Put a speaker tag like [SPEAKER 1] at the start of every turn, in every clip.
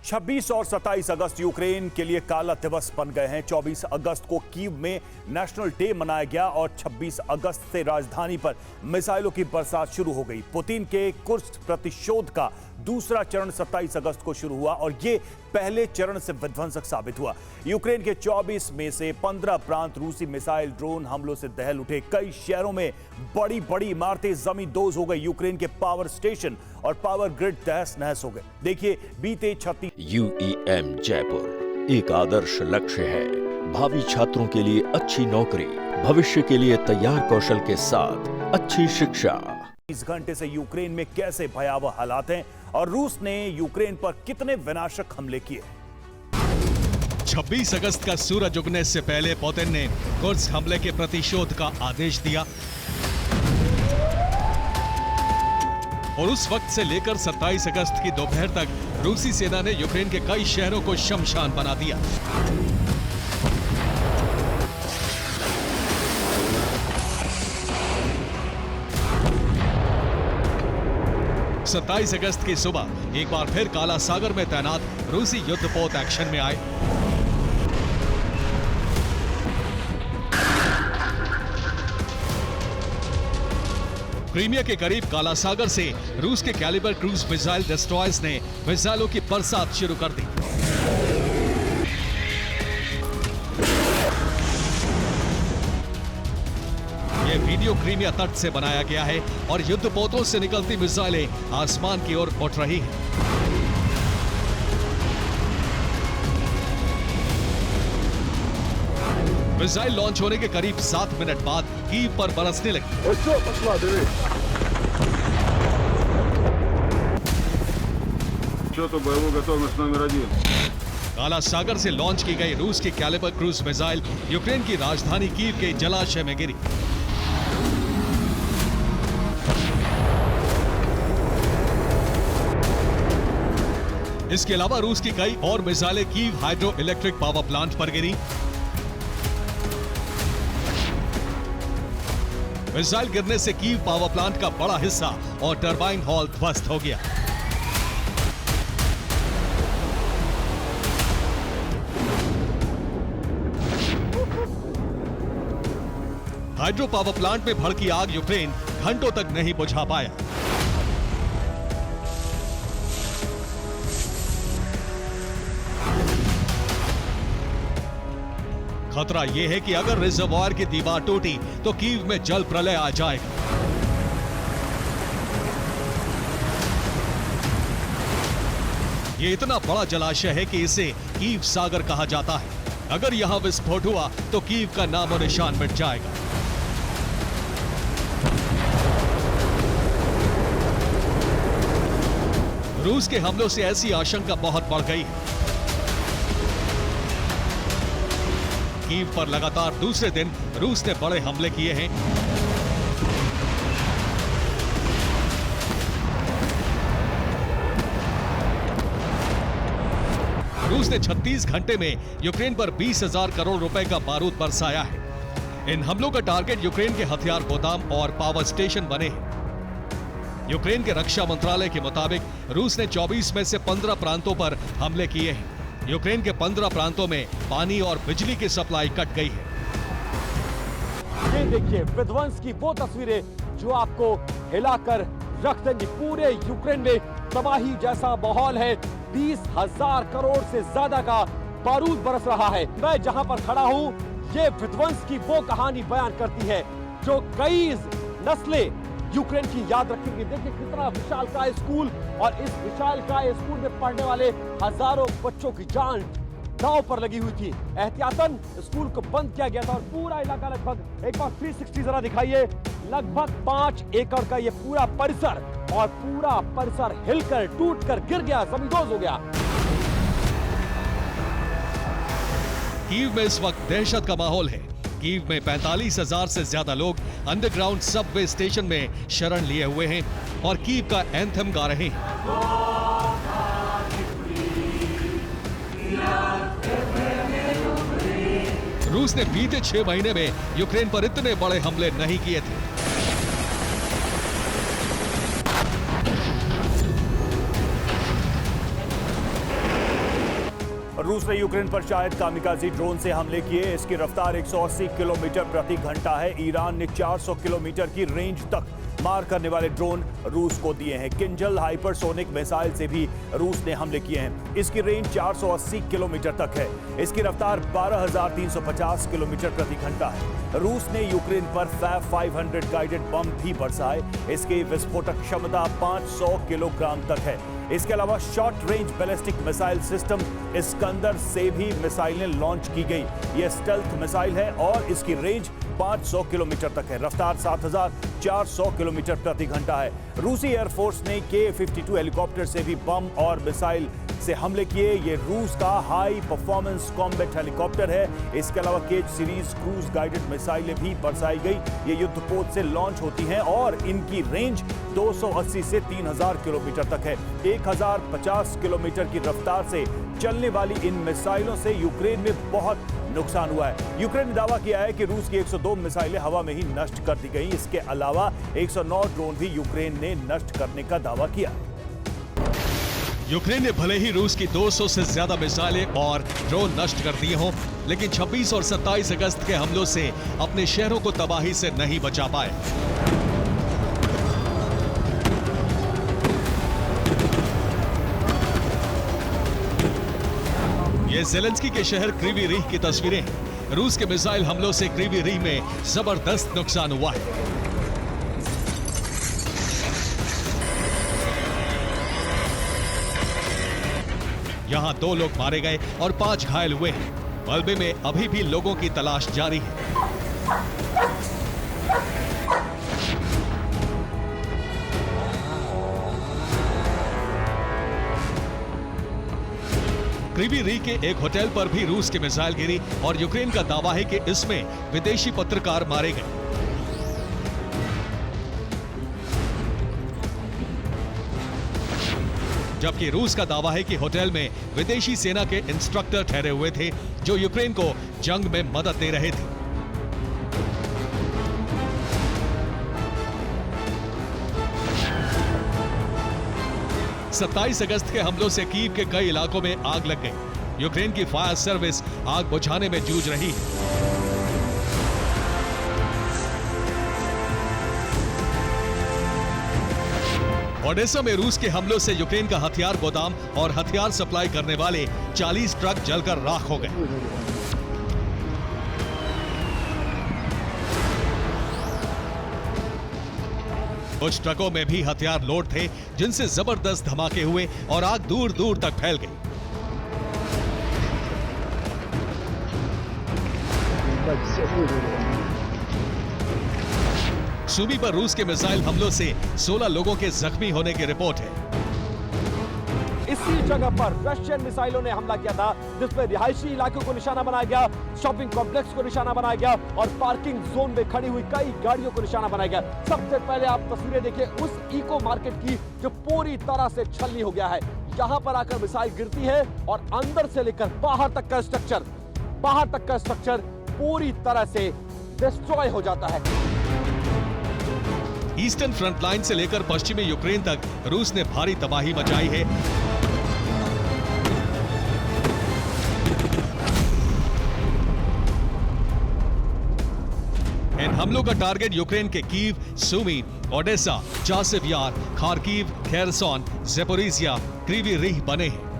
[SPEAKER 1] 26 और 27 अगस्त यूक्रेन के लिए काला दिवस बन गए हैं। 24 अगस्त को कीव में नेशनल डे मनाया गया और 26 अगस्त से राजधानी पर मिसाइलों की बरसात शुरू हो गई। पुतिन के कुर्स्क प्रतिशोध का दूसरा चरण 27 अगस्त को शुरू हुआ और ये पहले चरण से विध्वंसक साबित हुआ। यूक्रेन के 24 में से 15 प्रांत रूसी मिसाइल ड्रोन हमलों से दहल उठे। कई शहरों में बड़ी बड़ी इमारतें जमींदोज हो गई। यूक्रेन के पावर स्टेशन और पावर ग्रिड तहस नहस हो गए। देखिए बीते 36
[SPEAKER 2] UEM जयपुर एक आदर्श लक्ष्य है। भावी छात्रों के लिए अच्छी नौकरी, भविष्य के लिए तैयार कौशल के साथ अच्छी शिक्षा।
[SPEAKER 1] 30 घंटे से यूक्रेन में कैसे भयावह हालात हैं और रूस ने यूक्रेन पर कितने विनाशक हमले किए।
[SPEAKER 3] 26 अगस्त का सूरज उगने से पहले पुतिन ने कुर्स्क हमले के प्रतिशोध का आदेश दिया और उस वक्त से लेकर 27 अगस्त की दोपहर तक रूसी सेना ने यूक्रेन के कई शहरों को शमशान बना दिया। सत्ताईस अगस्त की सुबह एक बार फिर काला सागर में तैनात रूसी युद्धपोत एक्शन में आए। क्रीमिया के करीब काला सागर से रूस के कैलिबर क्रूज मिसाइल डिस्ट्रॉयर्स ने मिसाइलों की बरसात शुरू कर दी। ये वीडियो क्रीमिया तट से बनाया गया है और युद्धपोतों से निकलती मिसाइलें आसमान की ओर उठ रही हैं। मिसाइल लॉन्च होने के करीब 7 मिनट बाद कीव पर बरसने लगी। काला सागर से लॉन्च की गई रूस की कैलिबर क्रूज मिसाइल यूक्रेन की राजधानी कीव के जलाशय में गिरी। इसके अलावा रूस की कई और मिसाइलें Kyiv hydro electric power plant पर गिरी। मिसाइल गिरने से कीव पावर प्लांट का बड़ा हिस्सा और टरबाइन हॉल ध्वस्त हो गया। हाइड्रो पावर प्लांट में भड़की आग यूक्रेन घंटों तक नहीं बुझा पाया। खतरा यह है कि अगर रिजर्वॉयर की दीवार टूटी तो कीव में जल प्रलय आ जाएगा। ये इतना बड़ा जलाशय है कि इसे कीव सागर कहा जाता है। अगर यहां विस्फोट हुआ तो कीव का नामो निशान मिट जाएगा। रूस के हमलों से ऐसी आशंका बहुत बढ़ गई है। कीव पर लगातार दूसरे दिन रूस ने बड़े हमले किए हैं। रूस ने 36 घंटे में यूक्रेन पर 20,000 करोड़ रुपए का बारूद बरसाया है। इन हमलों का टारगेट यूक्रेन के हथियार गोदाम और पावर स्टेशन बने हैं। यूक्रेन के रक्षा मंत्रालय के मुताबिक रूस ने 24 में से 15 प्रांतों पर हमले किए हैं। यूक्रेन के 15 प्रांतों में पानी और बिजली की सप्लाई कट गई है।
[SPEAKER 4] ये देखिए विध्वंस की वो तस्वीरें जो आपको हिलाकर रख देंगी। पूरे यूक्रेन में तबाही जैसा माहौल है। 20,000 करोड़ से ज्यादा का बारूद बरस रहा है। मैं जहां पर खड़ा हूं, ये विध्वंस की वो कहानी बयान करती है जो कई नस्लें यूक्रेन की याद रखेंगे। देखिए कितना विशालकाय स्कूल और इस विशालकाय स्कूल में पढ़ने वाले हजारों बच्चों की जान दांव पर लगी हुई थी। एहतियातन स्कूल को बंद किया गया था और पूरा इलाका लगभग एक बार 360 जरा दिखाइए, लगभग 5 एकड़ का ये पूरा परिसर और पूरा परिसर हिलकर टूटकर गिर गया, जमींदोज हो गया।
[SPEAKER 3] कीव में इस वक्त दहशत का माहौल है। कीव में 45,000 से ज्यादा लोग अंडरग्राउंड सबवे स्टेशन में शरण लिए हुए हैं और कीव का एंथम गा रहे हैं। रूस ने बीते 6 महीने में यूक्रेन पर इतने बड़े हमले नहीं किए थे।
[SPEAKER 1] रूस ने यूक्रेन पर शायद कामिकाजी ड्रोन से हमले किए। इसकी रफ्तार 180 किलोमीटर प्रति घंटा है। ईरान ने 400 किलोमीटर की रेंज तक मार करने वाले ड्रोन रूस को दिए हैं। किंजल हाइपरसोनिक मिसाइल से भी रूस ने हमले किए हैं। इसकी रेंज 480 किलोमीटर तक है। इसकी रफ्तार 12,350 किलोमीटर प्रति घंटा है। रूस ने यूक्रेन पर फैब 500 गाइडेड बम भी बरसाए। इसकी विस्फोटक क्षमता 500 किलोग्राम तक है। इसके अलावा short range ballistic missile system Iskander से भी मिसाइलें लॉन्च की गई। यह स्टेल्थ मिसाइल है और इसकी रेंज 500 किलोमीटर तक है। रफ्तार 7,400 किलोमीटर प्रति घंटा है। रूसी एयरफोर्स ने K-52 हेलीकॉप्टर से भी बम और मिसाइल से हमले किए। ये रूस का हाई परफॉर्मेंस कॉम्बैट हेलीकॉप्टर है। इसके अलावा केज सीरीज क्रूज गाइडेड मिसाइलें भी बरसाई गई। ये युद्धपोत से लॉन्च होती हैं और इनकी रेंज 280 से 3,000 किलोमीटर तक है। 1,050 किलोमीटर की रफ्तार से चलने वाली इन मिसाइलों से यूक्रेन में बहुत नुकसान हुआ है। यूक्रेन ने दावा किया है कि रूस की 102 मिसाइलें हवा में ही नष्ट कर दी गई। इसके अलावा 109 ड्रोन भी यूक्रेन ने नष्ट करने का दावा किया।
[SPEAKER 3] यूक्रेन ने भले ही रूस की 200 से ज्यादा मिसाइलें और ड्रोन नष्ट कर दिए हों, लेकिन 26 और 27 अगस्त के हमलों से अपने शहरों को तबाही से नहीं बचा पाए। ये ज़ेलेंस्की के शहर क्रीवी रीह की तस्वीरें हैं। रूस के मिसाइल हमलों से क्रीवी रीह में जबरदस्त नुकसान हुआ है। यहां 2 लोग मारे गए और 5 घायल हुए हैं। मलबे में अभी भी लोगों की तलाश जारी है। क्रीवी रीह के एक होटल पर भी रूस की मिसाइल गिरी और यूक्रेन का दावा है कि इसमें विदेशी पत्रकार मारे गए। जबकि रूस का दावा है कि होटल में विदेशी सेना के इंस्ट्रक्टर ठहरे हुए थे जो यूक्रेन को जंग में मदद दे रहे थे। सत्ताईस अगस्त के हमलों से कीव के कई इलाकों में आग लग गई। यूक्रेन की फायर सर्विस आग बुझाने में जूझ रही है। ओडेसा में रूस के हमलों से यूक्रेन का हथियार गोदाम और हथियार सप्लाई करने वाले 40 ट्रक जलकर राख हो गए। कुछ ट्रकों में भी हथियार लोड थे जिनसे जबरदस्त धमाके हुए और आग दूर दूर तक फैल गई। सूबी पर रूस के मिसाइल हमलों से 16 लोगों के जख्मी होने की रिपोर्ट है।
[SPEAKER 4] इसी जगह पर रशियन मिसाइलों ने हमला किया था जिसमें रिहायशी इलाकों को निशाना बनाया गया, शॉपिंग कॉम्प्लेक्स को निशाना बनाया गया और पार्किंग जोन में खड़ी हुई कई गाड़ियों को निशाना बनाया गया। सबसे पहले आप तस्वीरें देखिए उस इको मार्केट की जो पूरी तरह से छलनी हो गया है। यहाँ पर आकर मिसाइल गिरती है और अंदर से लेकर बाहर तक का स्ट्रक्चर पूरी तरह से डिस्ट्रॉय हो जाता है।
[SPEAKER 3] ईस्टर्न फ्रंट लाइन से लेकर पश्चिमी यूक्रेन तक रूस ने भारी तबाही मचाई है। इन हमलों का टारगेट यूक्रेन के कीव, सूमी, ओडेसा, चासिव यार, खार्किव, खेरसोन, ज़ेपोरिजिया, क्रीवी रीह बने हैं।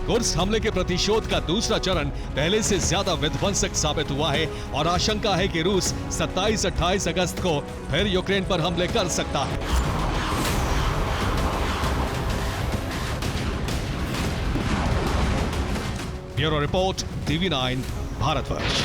[SPEAKER 3] कुर्स्क हमले के प्रतिशोध का दूसरा चरण पहले से ज्यादा विध्वंसक साबित हुआ है और आशंका है कि रूस 27-28 अगस्त को फिर यूक्रेन पर हमले कर सकता है। Bureau report, TV9, Bharatvarsh.